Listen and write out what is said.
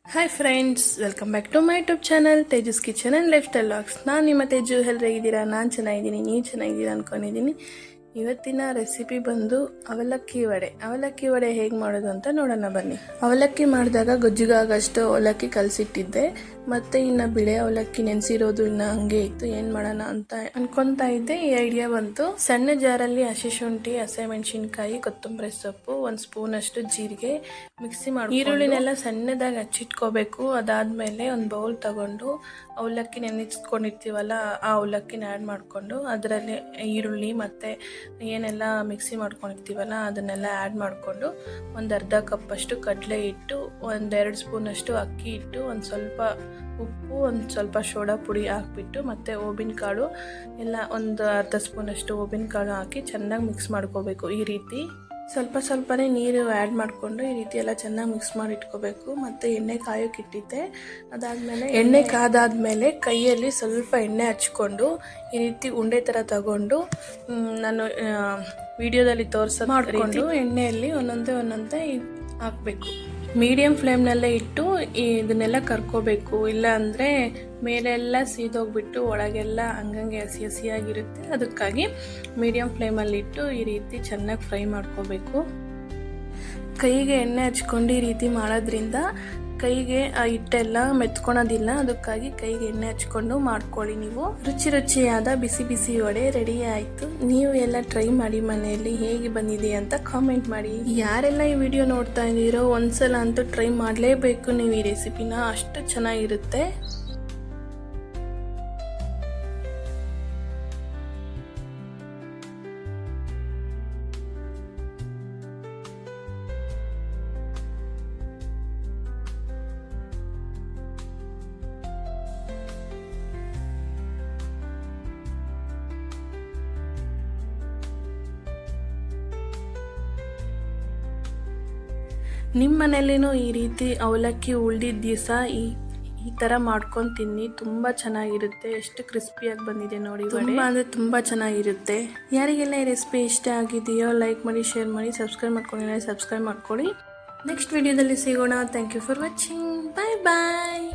Hi friends, welcome back to my YouTube channel Tejas kitchen and lifestyle vlogs. ನಾನು ನಿಮ್ಮ ತೇಜು. ಎಲ್ಲರೂ ಹೇಗಿದ್ದೀರಾ? ನಾನು ಚೆನ್ನಾಗಿದ್ದೀನಿ, ನೀವು ಚೆನ್ನಾಗಿದ್ದೀರಾ ಅಂದ್ಕೊಂಡಿದ್ದೀನಿ. ಇವತ್ತಿನ ರೆಸಿಪಿ ಬಂದು ಅವಲಕ್ಕಿ ವಡೆ ಹೇಗೆ ಮಾಡೋದು ಅಂತ ನೋಡೋಣ ಬನ್ನಿ. ಅವಲಕ್ಕಿ ಮಾಡಿದಾಗ ಗೊಜ್ಜಿಗಾಗಷ್ಟು ಅವಲಕ್ಕಿ ಕಲಸಿಟ್ಟಿದ್ದೆ, ಮತ್ತು ಇನ್ನು ಬಿಳೆ ಅವಲಕ್ಕಿ ನೆನೆಸಿರೋದು ಇನ್ನು ಹಂಗೆ ಇತ್ತು. ಏನು ಮಾಡೋಣ ಅಂತ ಅನ್ಕೊತಾ ಇದ್ದೆ. ಈ ಐಡಿಯಾ ಬಂತು. ಸಣ್ಣ ಜಾರಲ್ಲಿ ಹಸಿ ಶುಂಠಿ, ಹಸಿಮೆಣಸಿನ್ಕಾಯಿ, ಕೊತ್ತಂಬರಿ ಸೊಪ್ಪು, 1 ಸ್ಪೂನಷ್ಟು ಜೀರಿಗೆ ಮಿಕ್ಸಿ ಮಾಡಿ, ಈರುಳ್ಳಿನೆಲ್ಲ ಸಣ್ಣದಾಗಿ ಹಚ್ಚಿಟ್ಕೋಬೇಕು. ಅದಾದಮೇಲೆ ಒಂದು ಬೌಲ್ ತಗೊಂಡು ಅವಲಕ್ಕಿ ನೆನೆಸ್ಕೊಂಡಿರ್ತೀವಲ್ಲ, ಆ ಅವಲಕ್ಕಿನ ಆ್ಯಡ್ ಮಾಡಿಕೊಂಡು ಅದರಲ್ಲಿ ಈರುಳ್ಳಿ ಮತ್ತು ಏನೆಲ್ಲ ಮಿಕ್ಸಿ ಮಾಡ್ಕೊಂಡಿರ್ತೀವಲ್ಲ ಅದನ್ನೆಲ್ಲ ಆ್ಯಡ್ ಮಾಡಿಕೊಂಡು ಒಂದು ಅರ್ಧ ಕಪ್ಪಷ್ಟು ಕಡಲೆ ಹಿಟ್ಟು, 1-2 ಸ್ಪೂನಷ್ಟು ಅಕ್ಕಿ ಹಿಟ್ಟು, ಒಂದು ಸ್ವಲ್ಪ ಉಪ್ಪು, ಒಂದು ಸ್ವಲ್ಪ ಸೋಡಾ ಪುಡಿ ಹಾಕ್ಬಿಟ್ಟು, ಮತ್ತು ಓಬಿನ ಕಾಳು ಎಲ್ಲ ಒಂದು ಅರ್ಧ ಸ್ಪೂನಷ್ಟು ಓಬಿನ ಕಾಳು ಹಾಕಿ ಚೆನ್ನಾಗಿ ಮಿಕ್ಸ್ ಮಾಡ್ಕೋಬೇಕು. ಈ ರೀತಿ ಸ್ವಲ್ಪನೇ ನೀರು ಆ್ಯಡ್ ಮಾಡಿಕೊಂಡು ಈ ರೀತಿ ಎಲ್ಲ ಚೆನ್ನಾಗಿ ಮಿಕ್ಸ್ ಮಾಡಿ ಇಟ್ಕೋಬೇಕು. ಮತ್ತು ಎಣ್ಣೆ ಕಾಯೋಕೆ ಇಟ್ಟಿದ್ದೆ. ಅದಾದಮೇಲೆ ಎಣ್ಣೆ ಕಾದಾದಮೇಲೆ ಕೈಯಲ್ಲಿ ಸ್ವಲ್ಪ ಎಣ್ಣೆ ಹಚ್ಕೊಂಡು ಈ ರೀತಿ ಉಂಡೆ ಥರ ತಗೊಂಡು ನಾನು ವಿಡಿಯೋದಲ್ಲಿ ಮಾಡಿಕೊಂಡು ಎಣ್ಣೆಯಲ್ಲಿ ಒಂದೊಂದೇ ಹಾಕಬೇಕು. ಮೀಡಿಯಮ್ ಫ್ಲೇಮ್ನಲ್ಲೇ ಇಟ್ಟು ಇದನ್ನೆಲ್ಲ ಕರ್ಕೋಬೇಕು. ಇಲ್ಲ ಅಂದರೆ ಮೇಲೆಲ್ಲ ಸೀದೋಗ್ಬಿಟ್ಟು ಒಳಗೆಲ್ಲ ಹಂಗಂಗೆ ಹಸಿಯಾಗಿರುತ್ತೆ. ಅದಕ್ಕಾಗಿ ಮೀಡಿಯಮ್ ಫ್ಲೇಮಲ್ಲಿ ಇಟ್ಟು ಈ ರೀತಿ ಚೆನ್ನಾಗಿ ಫ್ರೈ ಮಾಡ್ಕೋಬೇಕು. ಕೈಗೆ ಎಣ್ಣೆ ಹಚ್ಕೊಂಡು ಈ ರೀತಿ ಮಾಡೋದ್ರಿಂದ ಕೈಗೆ ಆ ಹಿಟ್ಟೆಲ್ಲ ಮೆತ್ಕೊಳೋದಿಲ್ಲ. ಅದಕ್ಕಾಗಿ ಕೈಗೆ ಎಣ್ಣೆ ಹಚ್ಕೊಂಡು ಮಾಡ್ಕೊಳ್ಳಿ. ನೀವು ರುಚಿಯಾದ ಬಿಸಿ ವಡೆ ರೆಡಿ ಆಯಿತು. ನೀವು ಎಲ್ಲ ಟ್ರೈ ಮಾಡಿ ಮನೆಯಲ್ಲಿ, ಹೇಗೆ ಬಂದಿದೆ ಅಂತ ಕಾಮೆಂಟ್ ಮಾಡಿ. ಯಾರೆಲ್ಲ ಈ ವಿಡಿಯೋ ನೋಡ್ತಾ ಇದ್ದೀರೋ ಒಂದ್ಸಲ ಅಂತೂ ಟ್ರೈ ಮಾಡಲೇಬೇಕು ನೀವು ಈ ರೆಸಿಪಿನ, ಅಷ್ಟು ಚೆನ್ನಾಗಿರುತ್ತೆ. ನಿಮ್ಮ ಮನೇಲಿನೂ ಈ ರೀತಿ ಅವಲಕ್ಕಿ ಉಳಿದಿದ್ದ ದಿವಸ ಈ ಥರ ಮಾಡ್ಕೊಂಡು ತಿನ್ನಿ, ತುಂಬ ಚೆನ್ನಾಗಿರುತ್ತೆ. ಎಷ್ಟು ಕ್ರಿಸ್ಪಿಯಾಗಿ ಬಂದಿದೆ ನೋಡಿ, ತುಂಬ ಅಂದರೆ ತುಂಬ ಚೆನ್ನಾಗಿರುತ್ತೆ. ಯಾರಿಗೆಲ್ಲ ಈ ರೆಸಿಪಿ ಇಷ್ಟ ಆಗಿದೆಯೋ ಲೈಕ್ ಮಾಡಿ, ಶೇರ್ ಮಾಡಿ, ಸಬ್ಸ್ಕ್ರೈಬ್ ಮಾಡ್ಕೊಳ್ಳಿ. ನೆಕ್ಸ್ಟ್ ವಿಡಿಯೋದಲ್ಲಿ ಸಿಗೋಣ. Thank you for watching. Bye bye.